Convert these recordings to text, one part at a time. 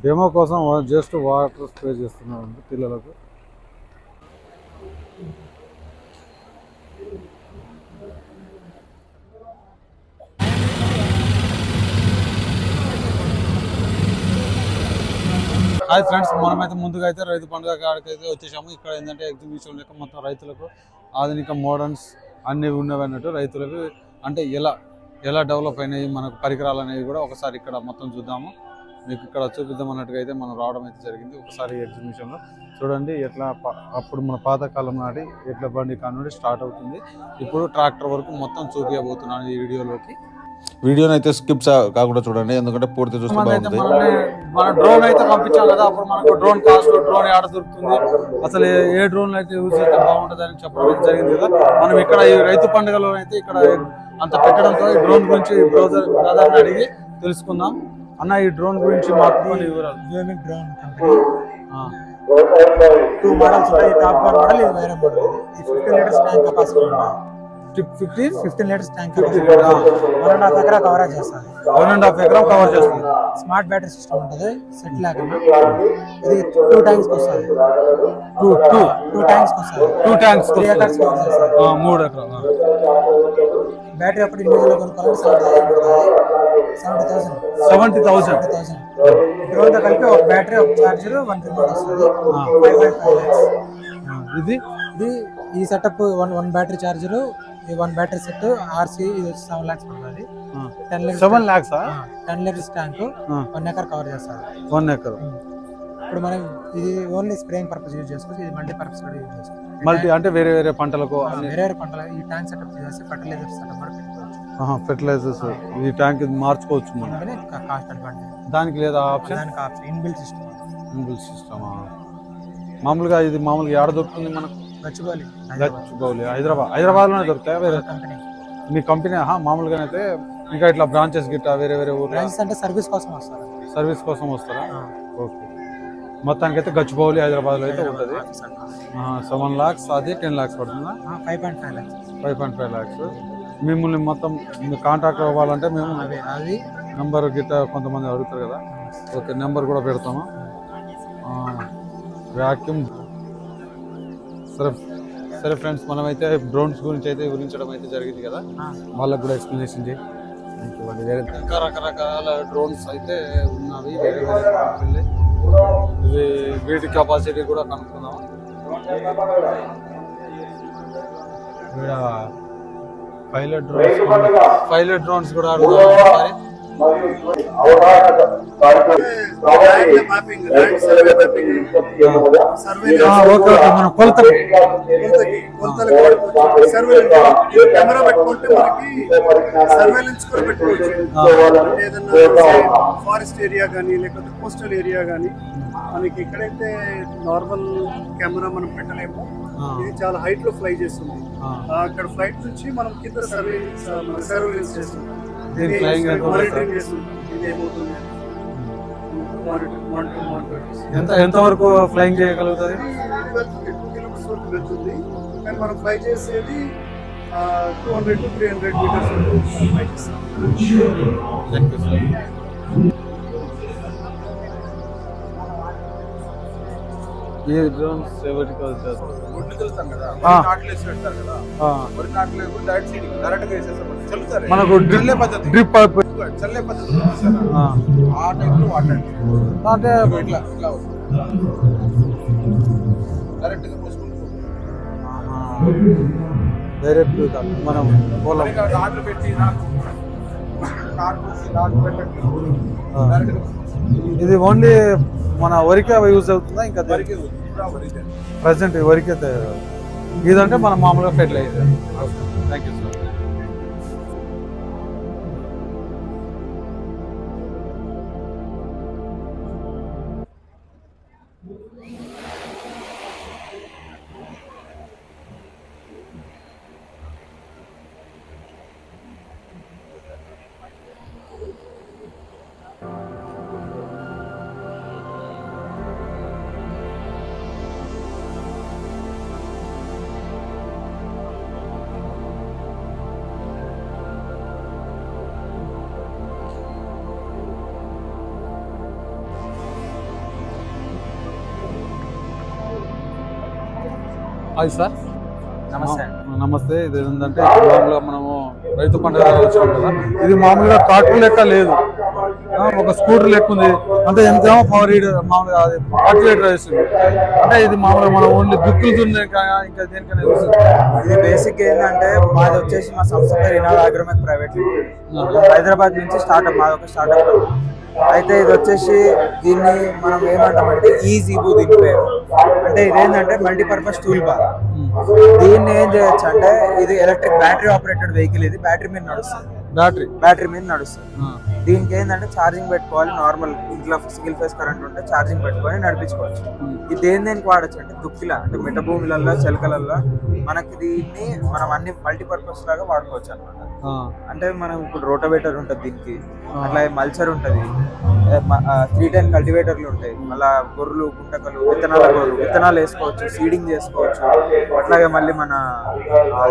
Demo కోసం just water spray చేస్తున్నారండి పిల్లలకు. హాయ్ ఫ్రెండ్స్, మనమైతే ముందుగా అయితే రైతు పండుగ కాడికైతే వచ్చేసాము. ఇక్కడ ఏంటంటే ఎగ్జిబిషన్ లెక్క మొత్తం రైతులకు ఆధునిక మోడర్న్స్ అన్నీ ఉన్నవి అన్నట్టు. రైతులకు అంటే ఎలా డెవలప్ అయినాయి మనకు పరికరాలు అనేవి కూడా ఒకసారి ఇక్కడ మొత్తం చూద్దాము. మీకు ఇక్కడ చూపిద్దాం అన్నట్టుగా అయితే మనం రావడం అయితే జరిగింది. ఒకసారి ఎగ్జిబిషన్లో చూడండి ఎట్లా అప్పుడు మన పాతకాలం నాటి ఎట్ల బండి కానుండి స్టార్ట్ అవుతుంది. ఇప్పుడు ట్రాక్టర్ వరకు మొత్తం చూపించబోతున్నాను ఈ వీడియోని అయితే స్కిప్ కాకుండా చూడండి, ఎందుకంటే పూర్తి చూస్తే బాగుంటుంది. మన డ్రోన్ అయితే పంపించాలి కదా, అప్పుడు మనకు డ్రోన్ కాస్ట్, డ్రోన్ ఎక్కడ దొరుకుతుంది, అసలు ఏ డ్రోన్ అయితే యూజ్ చేస్తే బాగుంటుంది అని చెప్పడం జరిగింది కదా. మనం ఇక్కడ ఈ రైతు పండుగలో అయితే ఇక్కడ అంత పెట్టడంతో ఈ డ్రోన్ గురించి బ్రదర్ని అడిగి తెలుసుకుందాం. అన్న, ఈ డ్రోన్ గురించి మాకు కొన్ని వివరాలు. డ్రోన్ కంపెనీ 2 మోడల్స్ ఉంటాయి. టాప్ మోడల్ ఇది వేరే మోడల్. ఇది 15 లీటర్స్ ట్యాంక్ కెపాసిటీ ఉంటుంది. 15 లీటర్స్ ట్యాంక్ కెపాసిటీ 1.5 ఎకరా కవరేజ్ చేస్తుంది. 1.5 ఎకరం కవర్ చేస్తుంది. స్మార్ట్ బ్యాటరీ సిస్టమ్ ఉంటుంది. సెట్ లేకుండా ఇది 2 ట్యాంక్స్ వస్తుంది. 2 ట్యాంక్స్ వస్తుంది. 2 ట్యాంక్స్ 3 ఎకర్స్ కవర్ చేస్తుంది. 3 ఎకరాలు. బ్యాటరీ అప్పుడు ఇండివిజువల్ కొనుక్కోవాలంటే 70,000. డ్రోన్ తో కలిపి ఒక బ్యాటరీ, ఒక చార్జర్, 1 రిమోట్ వస్తుంది. 5.5 lakhs. ఇది ఈ setup 1 battery charger, 1 battery set, RC ఇది వచ్చి 7 lakhs పడుతుంది. 7 lakhs 10 litres tank 1 acre cover చేస్తారు. 1 ఎకర్. ఇప్పుడు మనం ఇది ఓన్లీ స్ప్రేయింగ్ పర్పస్ యూజ్ చేసుకోవచ్చు. ఇది మల్టీ పర్పస్ కూడా యూజ్ చేసుకోవచ్చు. మల్టీ అంటే వేరే పంటలకు, వేరే పంటలు ఈ ట్యాంక్ సెటప్ చేసి ఫర్టిలైజర్ సెటప్ కూడా పెట్టుకోవచ్చు. ఫెర్టిలైజర్స్ ఈ ట్యాంక్ మార్చుకోవచ్చు మనం. కాస్ట్ అడ్వాంటేజ్ దానికి లేదా ఆప్షన్? దానికి ఆప్షన్ ఇన్బిల్ట్ సిస్టమ్. మామూలుగా ఇది ఆడ దొరుకుతుంది మనకు? గచ్చిబౌలి, హైదరాబాద్ లోనే దొరుకుతాయి వేరే కంపెనీ. మీ కంపెనీ మామూలుగా అయితే ఇంకా ఇట్లా బ్రాంచెస్ గిట్ట వేరే ఊరు అంటే సర్వీస్ కోసం వస్తారు. సర్వీస్ కోసం వస్తారా? ఓకే. మొత్తానికి అయితే గచ్చిబౌలి హైదరాబాద్ లో అయితే ఉంటుంది. 7 lakhs, అది 10 lakhs పడుతుందా? 5.5 lakhs. 5.5 lakhs. మిమ్మల్ని మొత్తం కాంటాక్ట్ అవ్వాలంటే మేము అది నెంబర్ గిట్ట కొంతమంది అడుగుతారు కదా, ఓకే, నెంబర్ కూడా పెడతాము. వ్యాక్యూమ్. సరే ఫ్రెండ్స్, మనమైతే డ్రోన్స్ గురించి అయితే వివరించడం అయితే జరిగింది కదా, వాళ్ళకు కూడా ఎక్స్ప్లెనేషన్ చేయి. ఇంకా రకరకాల డ్రోన్స్ అయితే ఉన్నవి వేరే కంపెనీలు. ఇవి వీటి కెపాసిటీ కూడా కనుక్కుందాం. పైలట్ డ్రోన్స్ కూడా అడుగుదాం ఒకసారి. మనం కొలతలు కెమెరా పెట్టుకుంటే మనకి సర్వేలెన్స్ కూడా పెట్టుకోవచ్చు. ఏదన్నా ఫారెస్ట్ ఏరియా కానీ లేకపోతే కోస్టల్ ఏరియా కానీ మనకి ఎక్కడైతే నార్మల్ కెమెరా మనం పెట్టలేము, ఇది చాలా హైట్ లో ఫ్లై చేస్తుంది. అక్కడ ఫ్లైట్ నుంచి మనం కింద సర్వేలెన్స్ చేస్తుంది, మానిటరింగ్ చేస్తుంది. ఇది ఏమవుతుంది, ఎంత వరకు ఫ్లైయింగ్ చేయగలుగుతుంది? 2 kilometers వరకు వెళ్తుంది. కానీ మనం ఫ్లై చేసేది 200 to 300 meters వరకు ఫ్లై చేస్తాం. ఈ డ్రోన్స్ ఎవరికి వస్తారు? ఒడ్లు తెలుస్తాం కదా, నాట్లు వేసి పెడతారు కదా, వరి నాట్లు డైరెక్ట్ సీడింగ్ డైరెక్ట్ గా వేసేస్తాం. మనకు చల్లే పద్ధతి ఆ టైప్ లో వాటర్ అంటే ఇట్లా డైరెక్ట్ గా పోసుకుంటాం. డైరెక్ట్ మనం నాట్లు పెట్టి నాట్లు పెట్టండి. ఇది ఓన్లీ మన వరికే యూజ్ అవుతుందా? ఇంకా ప్రజెంట్ వరికే ఇదంటే మనం మామూలుగా fertilizer. Thank you sir. Hi sir. నమస్తే. నమస్తే. ఇది ఏంటంటే మామూలుగా మనము రైతు పండుగ వచ్చాం కదా, ఇది మామూలుగా ట్రాక్టర్ లెక్క లేదు, ఒక స్కూటర్ లెక్క ఉంది. అంటే ఎంతేమో పవర్ హీటర్ మామూలుగా అది ఆక్సిలేటర్ వేస్తుంది. అంటే ఇది మామూలుగా మనం ఓన్లీ దుక్కులు ఇంకా దేనికైనా ఇది బేసిక్ ఏంటంటే మాది వచ్చేసి మా సంస్థ పేరు ఇనాల్ అగ్రోమెక్ ప్రైవేట్ లిమిటెడ్. హైదరాబాద్ నుంచి స్టార్ట్అప్, మాది ఒక స్టార్ట్అప్. అయితే ఇది వచ్చేసి దీన్ని మనం ఏమంటామంటే ఈజీబూ దీని పేరు. అంటే ఇదేంటంటే మల్టీపర్పస్ టూల్ బార్. దీన్ని ఏం చేయొచ్చు అంటే ఇది ఎలక్ట్రిక్ బ్యాటరీ ఆపరేటెడ్ వెహికల్. ఇది బ్యాటరీ మీద నడుస్తుంది. బ్యాటరీ మీద నడుస్తుంది. దీనికి ఏంటంటే ఛార్జింగ్ పెట్టుకోవాలి. నార్మల్ ఇంట్లో సింగిల్ ఫేస్ కరెంట్ ఉంటే ఛార్జింగ్ పెట్టుకొని నడిపించుకోవచ్చు. ఇది దేనికి వాడచ్చు అంటే దుక్కిలా, అంటే మిట్ట భూములలో చెలకలలో మనకి దీన్ని మనం అన్ని మల్టీపర్పస్ లాగా వాడుకోవచ్చు అనమాట. అంటే మనం ఇప్పుడు రోటోవేటర్ ఉంటుంది దీనికి, అట్లా మల్చర్ ఉంటుంది, 310 కల్టివేటర్లు ఉంటాయి, మళ్ళీ గొర్రెలు గుంటకలు విత్తనాలు వేసుకోవచ్చు, సీడింగ్ చేసుకోవచ్చు. అట్లాగే మళ్ళీ మన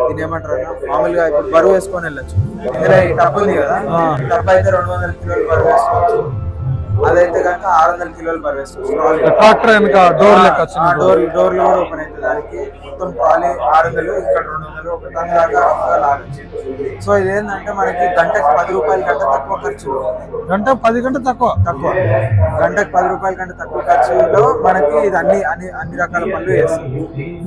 దీని ఏమంటారు మామూలుగా ఇప్పుడు బరువు వేసుకొని వెళ్ళొచ్చు. ఇందులో ఈ టబ్ ఉంది కదా, టబ్ అయితే 200 కిలోలు బరువు వేసుకోవచ్చు. అదైతే కనుక 600 కిలోలు బరువు వేసుకోవచ్చు. డోర్లు కూడా ఓపెన్ అవుతుంది. దానికి మొత్తం ట్రాలీ 600, ఇక్కడ 200, ఒక టన్ దాకా లాగచ్చు. సో ఇదేంటంటే మనకి గంటకు 10 రూపాయల కంటే తక్కువ ఖర్చు. గంటకు 10 కంటే తక్కువ గంటకు 10 రూపాయల కంటే తక్కువ ఖర్చులో మనకి ఇది అన్ని రకాల పనులు చేస్తుంది.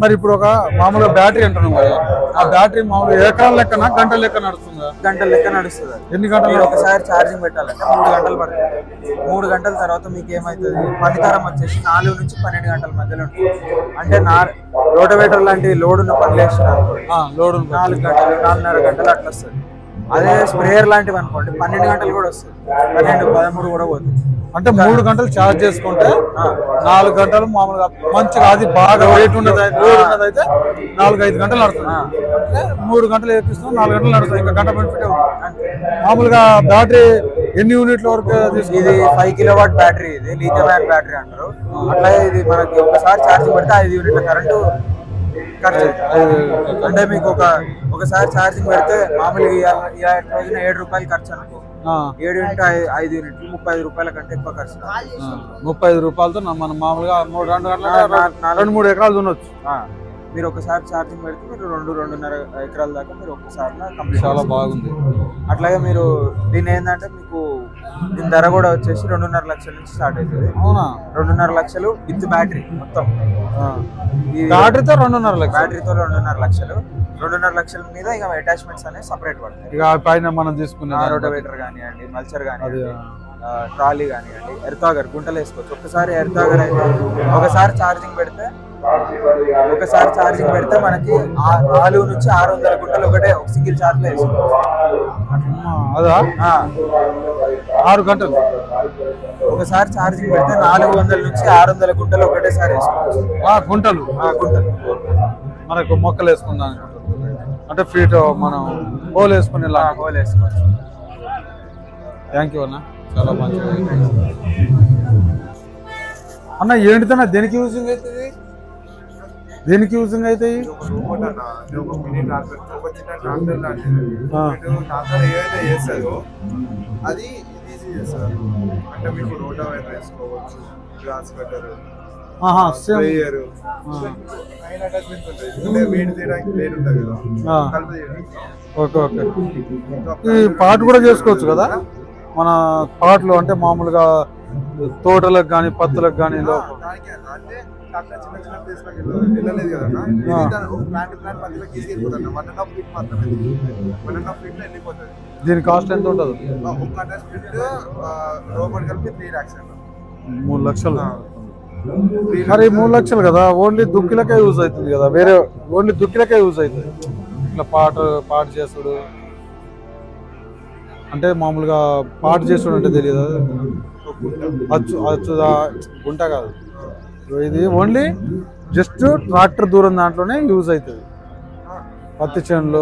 మరి ఇప్పుడు ఒక మామూలుగా బ్యాటరీ అంటున్నాం కదా, ఆ బ్యాటరీ మామూలుగా ఎకరాల లెక్కన గంటల లెక్క నడుస్తుందా? గంటల లెక్క నడుస్తుంది. ఎన్ని గంటలు? ఒకసారి ఛార్జింగ్ పెట్టాలంటే 3 గంటలు పడుతుంది. 3 గంటల తర్వాత మీకు ఏమవుతుంది, పనితరం వచ్చేసి 4 నుంచి 12 గంటల మధ్యలో ఉంటుంది. అంటే రోటోవేటర్ లాంటి లోడ్ ఉన్న పనులు వేస్తున్నారు 4 గంటలు 4.5 గంటలు అట్లా వస్తుంది. అదే స్ప్రేయర్ లాంటివి అనుకోండి 12 గంటలు కూడా వస్తుంది, 12, 13 కూడా పోతుంది. అంటే 3 గంటలు ఛార్జ్ చేసుకుంటే 4 గంటలు మామూలుగా మంచిగా, అది బాగా వెయిట్ ఉన్నది అయితే 4-5 గంటలు నడుస్తుంది. అంటే 3 గంటలు ఎక్కిస్తున్నాం, 4 గంటలు నడుస్తుంది. ఇంకా గంట బెనిఫిట్ మామూలుగా బ్యాటరీ ఎన్ని యూనిట్ల వరకు? ఇది 5 కిలోవాట్ బ్యాటరీ. ఇది లిథియం అయాన్ బ్యాటరీ అంటారు. అట్లాగే ఇది మనకి ఒకసారి ఛార్జింగ్ పెడితే 5 యూనిట్ల కరెంటు ఖర్చు. అంటే మీకు ఒకసారి ఛార్జింగ్ పెడితే మామూలుగా రోజున 7 రూపాయలు ఖర్చు అనుకో, 7 × 5 యూనిట్లు 35 రూపాయల కంటే ఎక్కువ ఖర్చు. 35 రూపాయలతో మనం మామూలుగా 2-3 ఎకరాలు దున్నొచ్చు. మీరు ఒకసారి ఛార్జింగ్ పెడితే మీరు 2-2.5 ఎకరాల దాకా మీరు ఒక్కసారిలో కంప్లీట్. చాలా బాగుంది. అట్లాగే మీరు దీని ఏంటంటే మీకు దీని ధర కూడా వచ్చేసి 2.5 లక్షల నుంచి స్టార్ట్ అవుతుంది. అవునా? 2.5 లక్షలు విత్ బ్యాటరీ మొత్తం. బ్యాటరీతో 2.5 లక్షలు. బ్యాటరీతో 2.5 లక్షలు. 2.5 లక్షల మీద ఇక అటాచ్మెంట్స్ అనేవి సపరేట్ పడతాయి. ఇక పైన మనం తీసుకునే రోటోవేటర్ కానివ్వండి, మల్చర్ కానివ్వండి, ట్రాలీ కానివ్వండి, ఎర్తాగర్ గుంటలు వేసుకోవచ్చు. ఒకసారి ఎర్తాగర్ అయితే ఒకసారి ఛార్జింగ్ పెడితే మనకి 400 నుంచి 600 గుంటలు ఒకటే ఒక సింగిల్ ఛార్జ్ లో వేసుకోవచ్చు. అదా 6 గంటలు ఒకసారి ఛార్జింగ్ పెడితే 400 నుంచి 600 గుంటలు ఒకటేసారి వేసుకోవచ్చు. గుంటలు మనకు మొక్కలు వేసుకుందాం అంటే ఫీట్ మనం హోల్ వేసుకుని హోల్ వేసుకోవచ్చు. థ్యాంక్ యూ అన్న, చాలా మంచిగా అన్న. ఏంటిదన్నా దేనికి యూజింగ్ అవుతుంది? దేనికి యూజింగ్ అవుతాయి? ఏదైతే చేస్తుందో అది ఈజీ చేస్తారు. అంటే మీకు రోటావేటర్ వేసుకోవచ్చు, గ్రాస్ కట్టర్, స్ప్రేయర్, అటాచ్మెంట్స్ ఉంటాయి. అంటే వేడి తీయడానికి ప్లేట్ ఉంటుంది కదా, కలిపి చేయడానికి. ఓకే. ఈ పాటు కూడా చేసుకోవచ్చు కదా మన పాటలు, అంటే మామూలుగా తోటలకు కానీ పత్తులకు కానీ. అంటే అట్లా చిన్న ప్లేస్లోకి వెళ్ళలేదు కదా, ప్లాంట్ మధ్యలో తీసుకెళ్ళిపోతాను. 1.5 ఫీట్ మాత్రమే, 1.5 ఫీట్లో వెళ్ళిపోతుంది. దీని కాస్ట్ ఎంత ఉంటుంది? ఒక అటాచ్మెంట్ రోబోట్ కలిపి 3 lakhs అండి. 3 లక్షలు. మరి 3 లక్షలు కదా, ఓన్లీ దుక్కిలకే యూజ్ అవుతుంది కదా, వేరే ఓన్లీ దుక్కిలకే యూజ్ అవుతుంది. ఇట్లా పాట చేసుడు అంటే మామూలుగా పాట చేసుడు అంటే తెలియదు, అచ్చుదా గుంట కాదు. ఇది ఓన్లీ జస్ట్ ట్రాక్టర్ దూరం దాంట్లోనే యూజ్ అవుతుంది పత్తి చేనులో.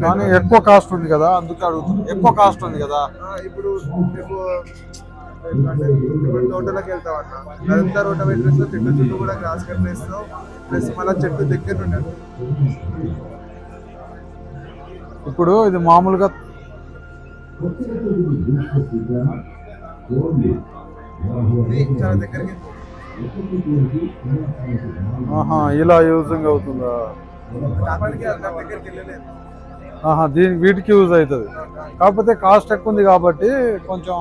కానీ ఎక్కువ కాస్ట్ ఉంది కదా, అందుకే అడుగుతుంది. ఎక్కువ కాస్ట్ ఉంది కదా. ఇప్పుడు తోటలోకి వెళ్తామన్నా అదంతా రోటోవేటర్ వేస్తాం, చెట్టు చుట్టూ కూడా గ్రాస్ కట్టర్ వేస్తాం, ప్లస్ మళ్ళీ చెట్టు దగ్గర ఉండదు. ఇప్పుడు ఇది మామూలుగా చాలా దగ్గరికి ఇలా యూజింగ్ అవుతుందా? దగ్గరికి వెళ్ళలేదు. వీటికి యూజ్ అవుతుంది, కాకపోతే కాస్ట్ ఎక్కువ ఉంది కాబట్టి కొంచెం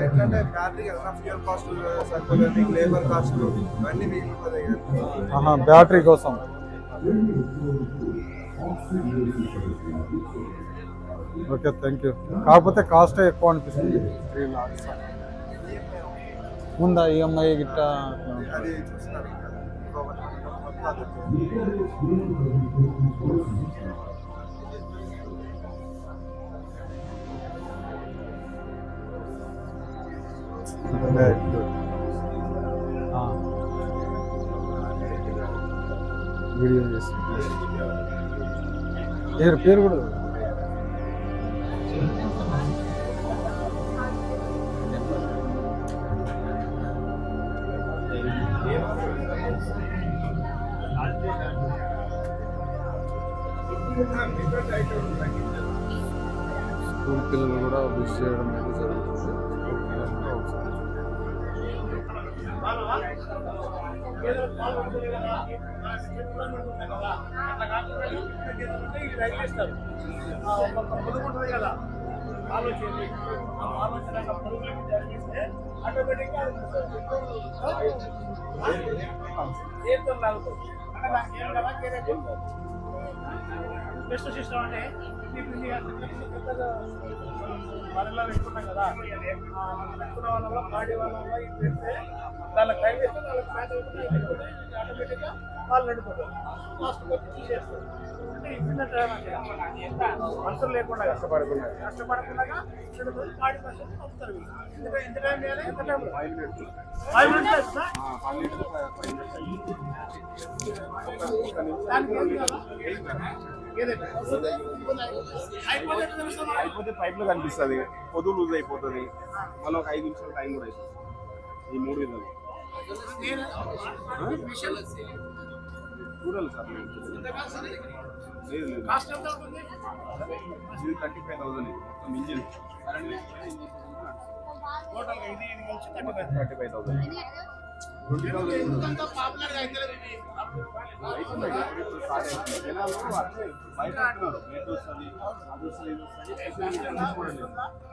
ఎట్లంటే బ్యాటరీ ఫ్యూయల్ కాస్ట్ సరిపోతుంది, లేబర్ కాస్ట్ ఇవన్నీ మిగిలిపోతాయి. బ్యాటరీ కోసం. Okay, thank you. కాకపోతే కాస్ట్ ఎక్కువ అనిపిస్తుంది. 3 lakhs ఉందా ఈఎంఐ గిట్ట? అది చూస్తున్నారు. వీడియో చేసి పేరు కూడా స్కూల్ పిల్లలు కూడా విష్ చేయడం అనేది జరుగుతుంది. బెస్ట్ సిస్టమ్ అంటే మరలా పెట్టుకుంటాం కదా, పెట్టుకున్న వాళ్ళ పాడి వాళ్ళ ఇది పెడితే దానికి టైం వేస్తే వాళ్ళకి మ్యాచ్ అవుతుంది, ఆటోమేటిక్గా వాళ్ళు నడుపుతారు, లాస్ట్ వచ్చి తీసేస్తారు. అంటే ఇచ్చిన మనుషులు లేకుండా కష్టపడకుండా పాడి పర్సెంట్ పంపుతారు. ఎంత టైం చేయాలి? ఎంత టైం? 5 minutes అయిపోతే పైప్లో కనిపిస్తుంది, పొదువు లూజ్ అయిపోతుంది, మళ్ళీ ఒక 5 నిమిషాలు టైం కూడా అయిపోతుంది. ఈ 3 విధాలు చూడాలి సార్. లేదు లేదు, ఇది 35,000 మొత్తం ఇంజిన్. టోటల్గా ఇది కలిసి 35,000. 20,000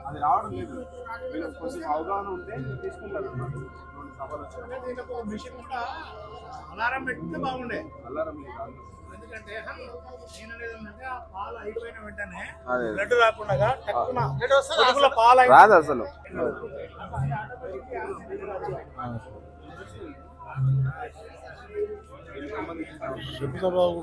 అది రావడం లేదు. వీళ్ళకి కొంచెం అవగాహన ఉంటే తీసుకుంటారు. మిషన్ కూడా అలారం పెడితే బాగుండే. అల్లారం ఎందుకంటే నేను ఏంటంటే ఆ పాలు అయిపోయిన వెంటనే బ్లడ్ రాకుండా టక్కున పాలు రాదు అసలు. చెప్తాబాబు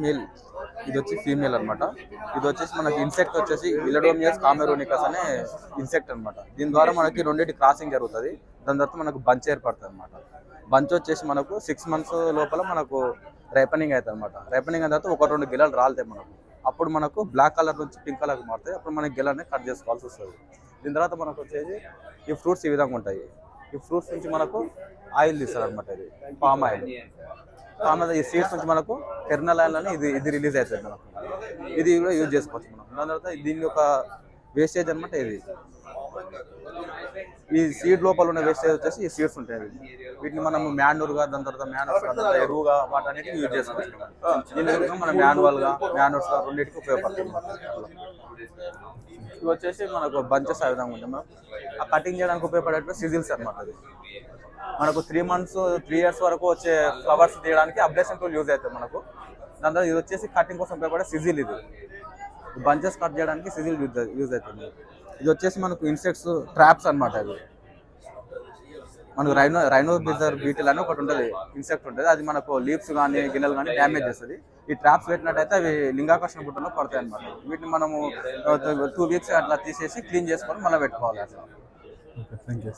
మేల్, ఇది వచ్చి ఫీమేల్ అనమాట. ఇది వచ్చేసి మనకి ఇన్సెక్ట్ వచ్చేసి ఇలడోమియస్ కామెరోనికస్ అనే ఇన్సెక్ట్ అనమాట. దీని ద్వారా మనకి రెండింటి క్రాసింగ్ జరుగుతుంది. దాని తర్వాత మనకు బంచ్ ఏర్పడుతుంది అనమాట. బంచ్ వచ్చేసి మనకు 6 months లోపల మనకు రైపనింగ్ అవుతుంది అనమాట. రైపనింగ్ అయిన తర్వాత 1-2 గిలాలు రాలుతాయి మనకు. అప్పుడు మనకు బ్లాక్ కలర్ నుంచి పింక్ కలర్కి మారుతాయి. అప్పుడు మనకి గిలాన్ని కట్ చేసుకోవాల్సి వస్తుంది. దీని తర్వాత మనకు వచ్చేసి ఈ ఫ్రూట్స్ ఈ విధంగా ఉంటాయి. ఈ ఫ్రూట్స్ నుంచి మనకు ఆయిల్ తీస్తారు అనమాట. ఇది పామ్ ఆయిల్. ఈ సీడ్స్ నుంచి మనకు టెర్నల్ ఆయిల్ అని ఇది రిలీజ్ అవుతుంది మనకు. ఇది కూడా యూజ్ చేసుకోవచ్చు మనం. దాని తర్వాత దీని యొక్క వేస్టేజ్ అనమాట. ఇది ఈ సీడ్ లోపల ఉన్న వేస్టేజ్ వచ్చేసి ఈ సీడ్స్ ఉంటాయి. వీటిని మనం మాన్యూర్గా, దాని తర్వాత ఎరువుగా వాటన్నిటిని యూజ్ చేసుకోవచ్చు. దీని విధంగా మనం మాన్యూర్స్గా రెండింటికి ఉపయోగపడుతుంది. ఇవి వచ్చేసి మనకు బంచెస్ ఆ విధంగా ఉంటాయి. మనం ఆ కటింగ్ చేయడానికి ఉపయోగపడేటువంటి సిజిల్స్ అనమాట. అది మనకు 3 months 3 years వరకు వచ్చే ఫ్లవర్స్ తీయడానికి అబ్లేషన్ టూల్ యూజ్ అవుతుంది మనకు. దాని తర్వాత ఇది వచ్చేసి కటింగ్ కోసం ఉపయోగపడే సిజిల్. ఇది బంచెస్ కట్ చేయడానికి సిజిల్ యూజ్ అవుతుంది. ఇది వచ్చేసి మనకు ఇన్సెక్ట్స్ ట్రాప్స్ అనమాట. ఇది మనకు రైనో బిజర్ బీటిల్ అని ఒకటి ఉంటుంది, ఇన్సెక్ట్ ఉంటుంది. అది మనకు లీవ్స్ కానీ గిన్నెలు కానీ డ్యామేజ్ చేస్తుంది. ఈ ట్రాప్స్ పెట్టినట్టయితే అవి లింగాకర్షణ బుట్టలో పడతాయి అనమాట. వీటిని మనము 2 weeks అట్లా తీసేసి క్లీన్ చేసుకొని మళ్ళీ పెట్టుకోవాలి అట్లా. Okay, thank you.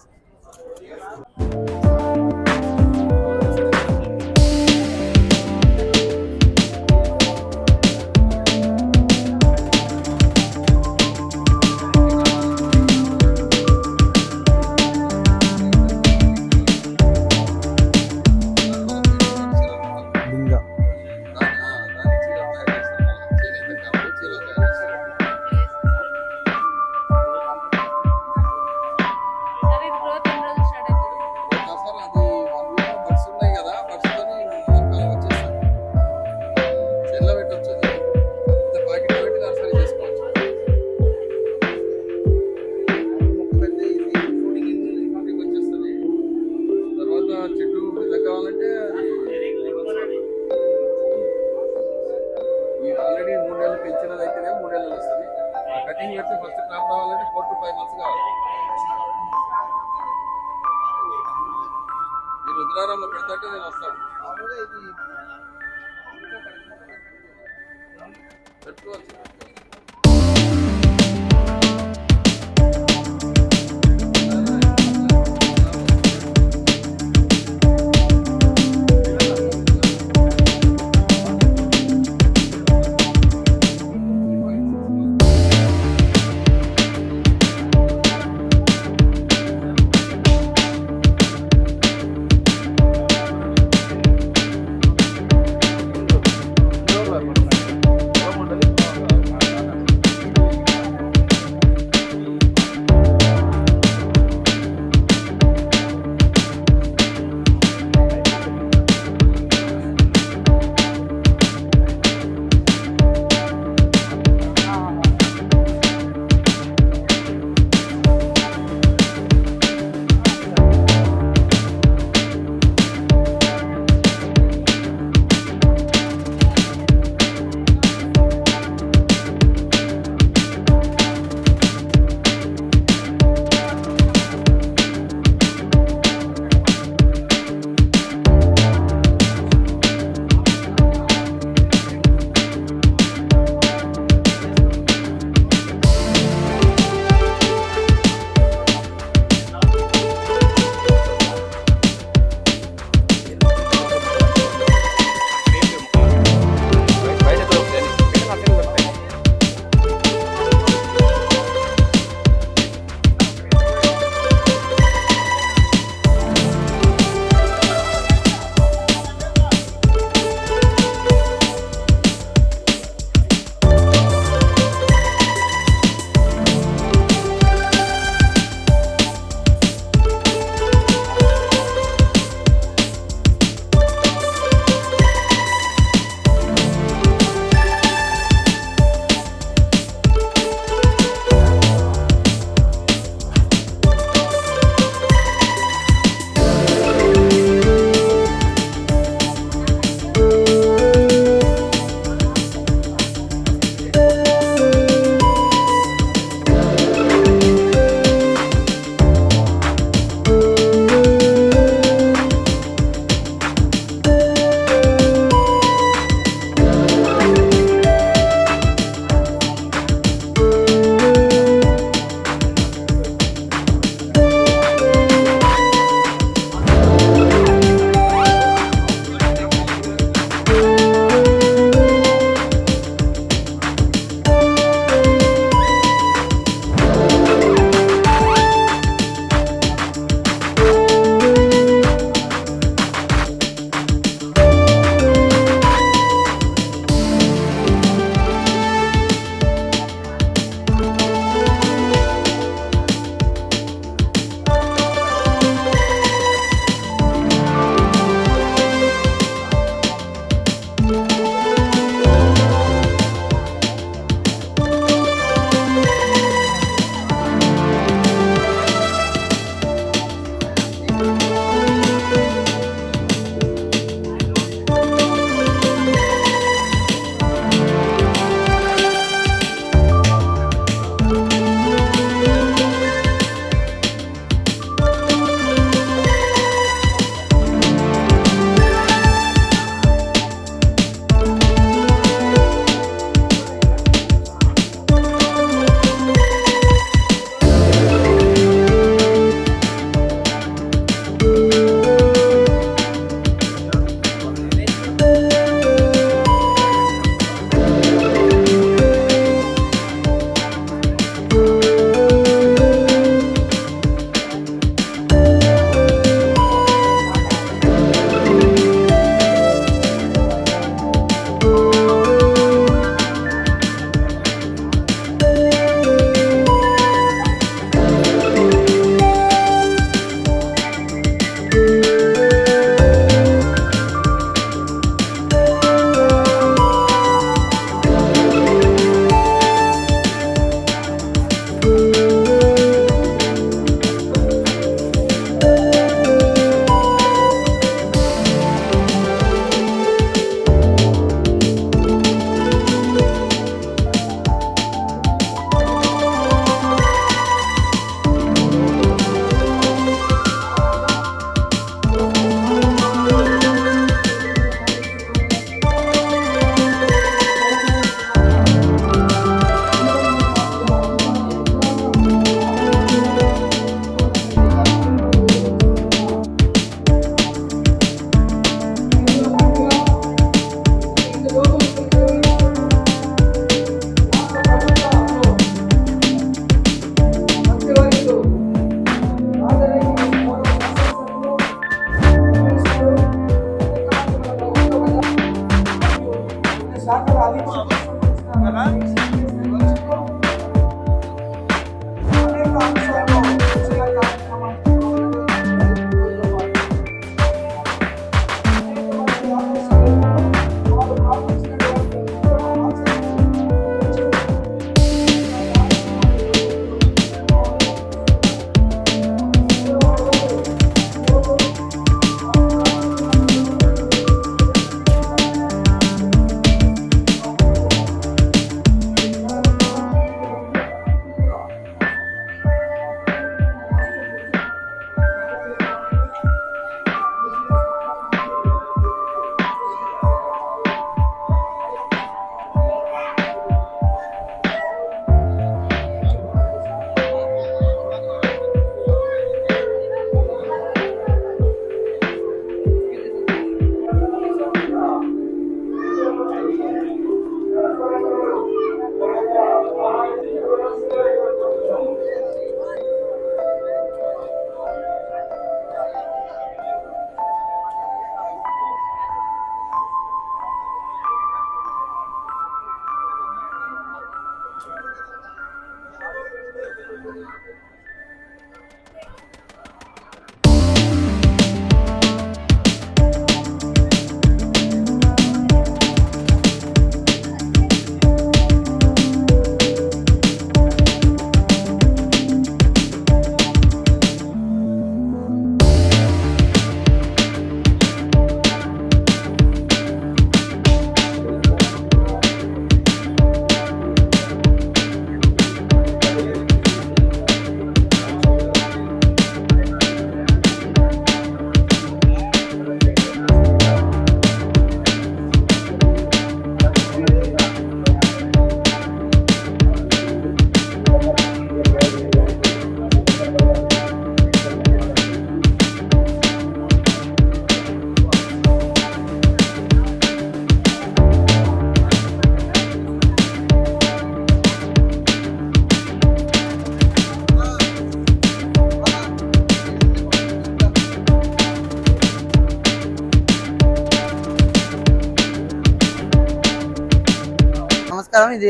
నమస్కారం. ఇది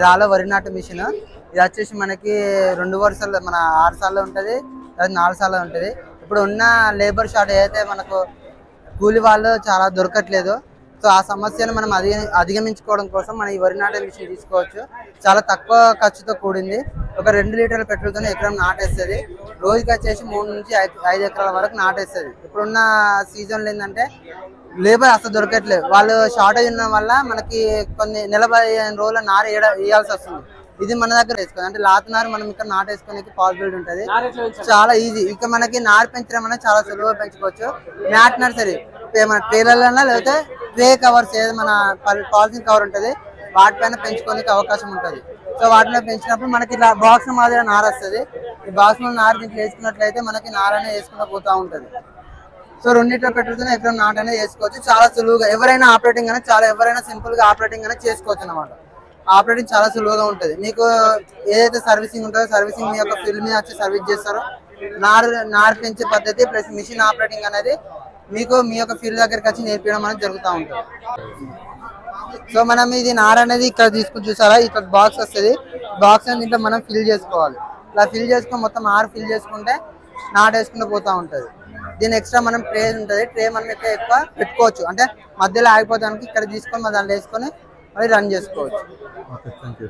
రాలో వరి నాటు మిషన్. ఇది వచ్చేసి మనకి 2 వరుసలు మన 6 సార్లు ఉంటుంది, అది 4 సార్లు ఉంటుంది. ఇప్పుడు ఉన్న లేబర్ షార్టేజ్ అయితే మనకు కూలి వాళ్ళు చాలా దొరకట్లేదు. సో ఆ సమస్యను మనం అధిగమించుకోవడం కోసం మనం ఈ వరి నాటే మిషన్ తీసుకోవచ్చు. చాలా తక్కువ ఖర్చుతో కూడింది. ఒక 2 లీటర్ల పెట్రోల్తో ఎకరం నాటేస్తుంది. రోజుకి వచ్చేసి 3 నుంచి 5 ఎకరాల వరకు నాటేస్తుంది. ఇప్పుడున్న సీజన్లో ఏంటంటే లేబర్ అసలు దొరకట్లేదు. వాళ్ళు షార్టేజ్ ఉన్న వల్ల మనకి కొన్ని 45 రోజుల నార వేయాల్సి వస్తుంది. ఇది మన దగ్గర వేసుకోవాలి అంటే లాతనారు మనం ఇక్కడ నాటేసుకోనికి పాసిబిలిటీ ఉంటుంది. చాలా ఈజీ. ఇక మనకి నారు పెంచడం అనేది చాలా సులువుగా పెంచుకోవచ్చు. మ్యాట్ నర్సరీ మన ట్రేలర్లన్నా లేకపోతే ట్రే కవర్స్ ఏదో మన పాలిథిన్ కవర్ ఉంటుంది, వాటిపైన పెంచుకోనికి అవకాశం ఉంటుంది. సో వాటిలో పెంచినప్పుడు మనకి ఇలా బాక్స్ మాదిరిగా నార వస్తుంది. ఈ బాక్స్ లో నారు దీంట్లో వేసుకున్నట్లయితే మనకి నార అనేది వేసుకుంటూ పోతూ ఉంటుంది. సో 2 లీటర్ల పెట్రోల్తో ఎకరం నాటు అనేది చేసుకోవచ్చు. చాలా సులువుగా ఎవరైనా ఆపరేటింగ్ అనేది ఎవరైనా సింపుల్ గా ఆపరేటింగ్ అనేది చేసుకోవచ్చు అనమాట. ఆపరేటింగ్ చాలా సులువుగా ఉంటుంది. మీకు ఏదైతే సర్వీసింగ్ ఉంటుందో సర్వీసింగ్ మీ యొక్క ఫీల్డ్ మీద వచ్చి సర్వీస్ చేస్తారో నారు పెంచే పద్ధతి ప్లస్ మిషన్ ఆపరేటింగ్ అనేది మీకు మీ యొక్క ఫీల్డ్ దగ్గరికి వచ్చి నేర్పించడం అనేది జరుగుతూ ఉంటుంది. సో మనం ఇది నార అనేది ఇక్కడ తీసుకుని చూసారా, ఇక్కడ బాక్స్ వస్తుంది. బాక్స్ అనేది దీంట్లో మనం ఫిల్ చేసుకోవాలి. ఇలా ఫిల్ చేసుకొని మొత్తం నారు ఫిల్ చేసుకుంటే నాటు వేసుకుంటూ పోతూ ఉంటుంది. దీని ఎక్స్ట్రా మనం ట్రే ఉంటుంది. ట్రే మనం ఎక్కువ పెట్టుకోవచ్చు, అంటే మధ్యలో ఆగిపోతానికి ఇక్కడ తీసుకొని మనం దాంట్లో వేసుకొని మళ్ళీ రన్ చేసుకోవచ్చు. Okay, thank you.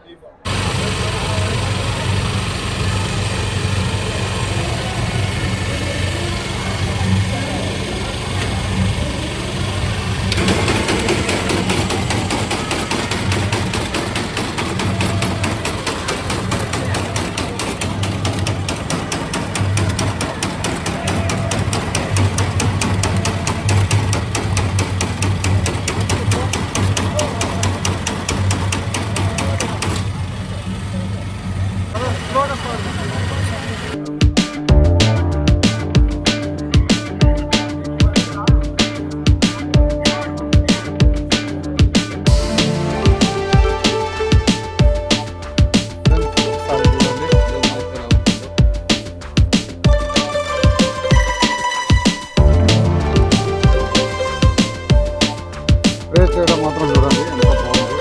స్ప్రే చేయడం మాత్రం చూడండి ఎంత బాగుంది.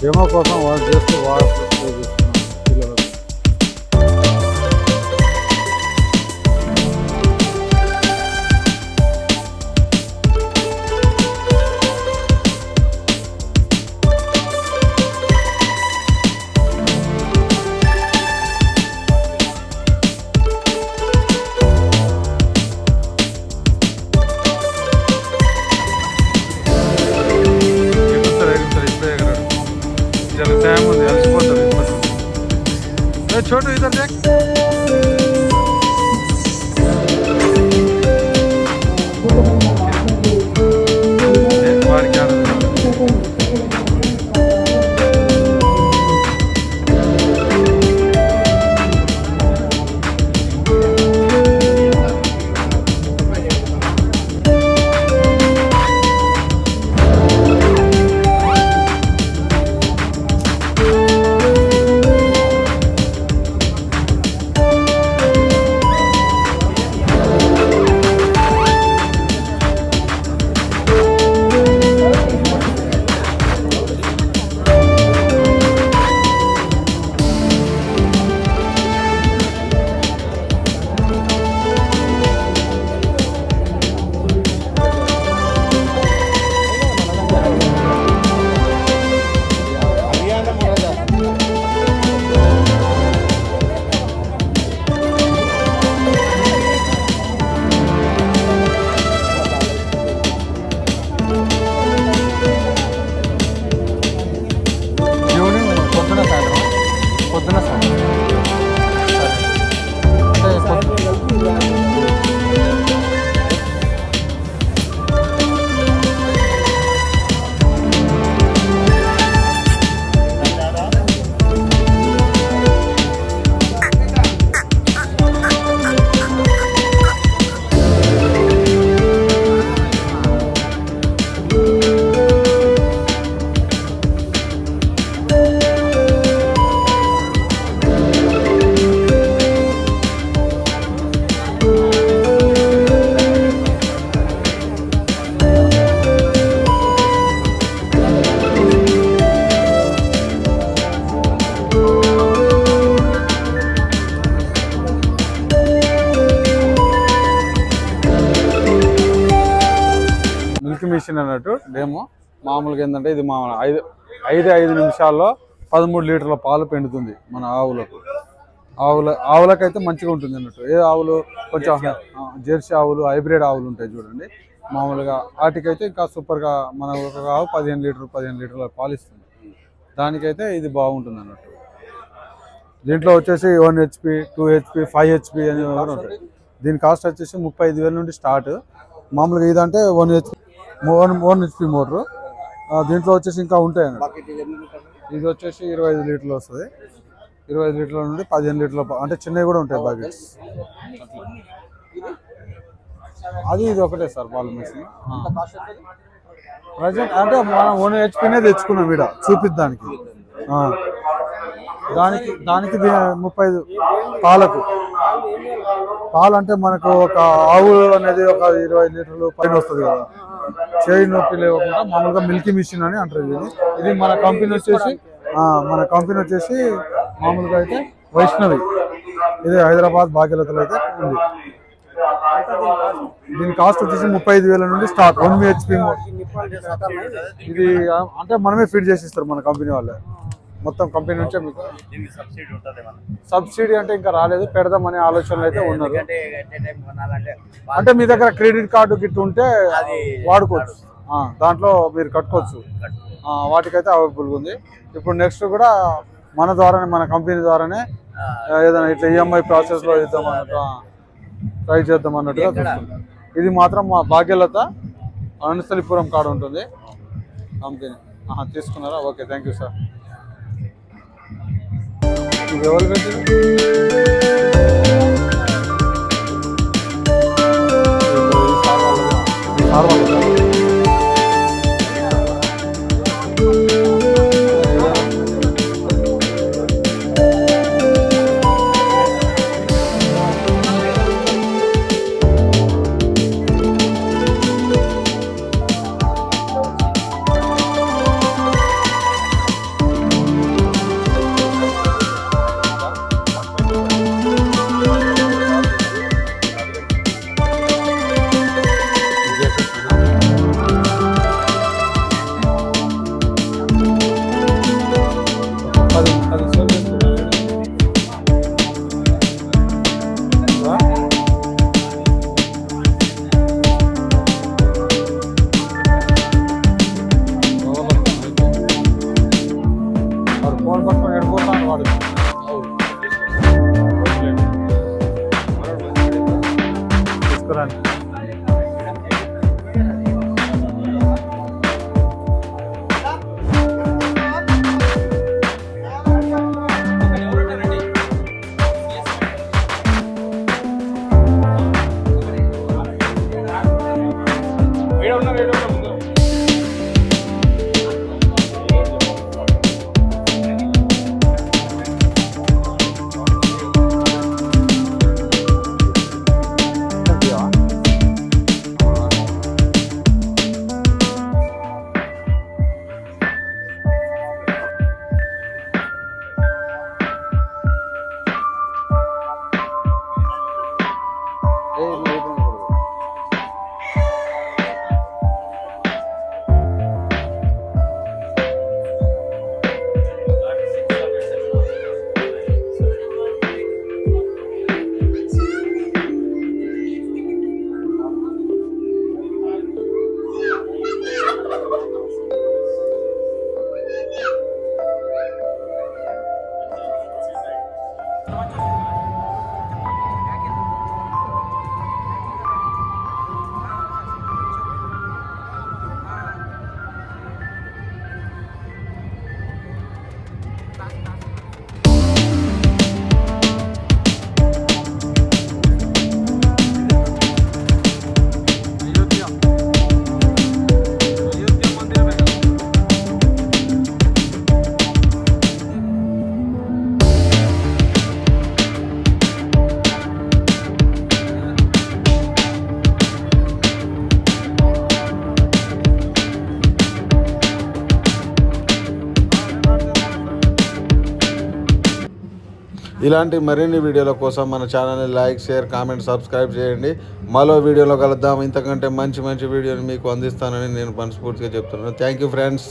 డెమో కోసం వాళ్ళు చేస్తూ వాళ్ళు స్ప్రే చేస్తున్నాం పిల్లలకు. टाइम छोटू इधर देख మిషన్ అన్నట్టు డేమో మామూలుగా ఏంటంటే ఇది మా 5 నిమిషాల్లో 13 లీటర్ల పాలు పెండుతుంది మన ఆవులకైతే మంచిగా ఉంటుంది అన్నట్టు. ఏ ఆవులు కొంచెం జెర్సీ ఆవులు హైబ్రిడ్ ఆవులు ఉంటాయి చూడండి మామూలుగా వాటికైతే ఇంకా సూపర్గా మన ఒక ఆవు 15 లీటర్ల పాలు ఇస్తుంది. దానికైతే ఇది బాగుంటుంది అన్నట్టు. దీంట్లో వచ్చేసి 1 HP 2 HP 5 HP అని ఉంటాయి. దీని కాస్ట్ వచ్చేసి 35,000 నుండి స్టార్ట్. మామూలుగా ఇదంటే 1 HP మోటరు. దీంట్లో వచ్చేసి ఇంకా ఉంటాయి అన్నట్టు. ఇది వచ్చేసి 25 లీటర్లు వస్తుంది. 25 లీటర్ల నుండి 15 లీటర్ల అంటే చిన్నవి కూడా ఉంటాయి బాకెట్స్. అది ఇది ఒకటే సార్ పాల మిషన్. ప్రజెంట్ అంటే మనం 1 HPనే తెచ్చుకున్నాం ఇక్కడ చూపిద్దానికి. దానికి 35 పాలు అంటే మనకు ఒక ఆవు అనేది ఒక 20 లీటర్లు పైన వస్తుంది కదా. చేయి నొప్పి లేకుండా మామూలుగా మిల్కీ మిషన్ అని అంటారు. ఇది మన కంపెనీ వచ్చేసి మామూలుగా అయితే వైష్ణవి. ఇది హైదరాబాద్ భాగ్యలతలో అయితే ఉంది. దీని కాస్ట్ వచ్చేసి 35,000 నుండి స్టార్ట్. 1 HP ఇది అంటే మనమే ఫీడ్ చేసి ఇస్తారు మన కంపెనీ వాళ్ళే. మొత్తం కంపెనీ నుంచే మీకు సబ్సిడీ అంటే ఇంకా రాలేదు, పెడదామనే ఆలోచనలు అయితే ఉన్నారు. అంటే మీ దగ్గర క్రెడిట్ కార్డు గిట్ ఉంటే వాడుకోవచ్చు, దాంట్లో మీరు కట్టుకోవచ్చు. వాటికైతే అవైలబుల్గా ఉంది. ఇప్పుడు నెక్స్ట్ కూడా మన ద్వారానే మన కంపెనీ ద్వారానే ఏదైనా ఇట్లా EMI ప్రాసెస్లో ట్రై చేద్దాం అన్నట్టుగా చూస్తుంది. ఇది మాత్రం మా భాగ్యలత అనసలిపురం కాడ ఉంటుంది కంపెనీ. తీసుకున్నారా? Okay, thank you sir. ఎవరు ఇలాంటి మరిన్ని వీడియోల కోసం మన ఛానల్ని లైక్, షేర్, కామెంట్, సబ్స్క్రైబ్ చేయండి. మరో వీడియోలో కలుద్దాం. ఇంతకంటే మంచి మంచి వీడియోని మీకు అందిస్తానని నేను మనస్ఫూర్తిగా చెప్తున్నాను. Thank you friends.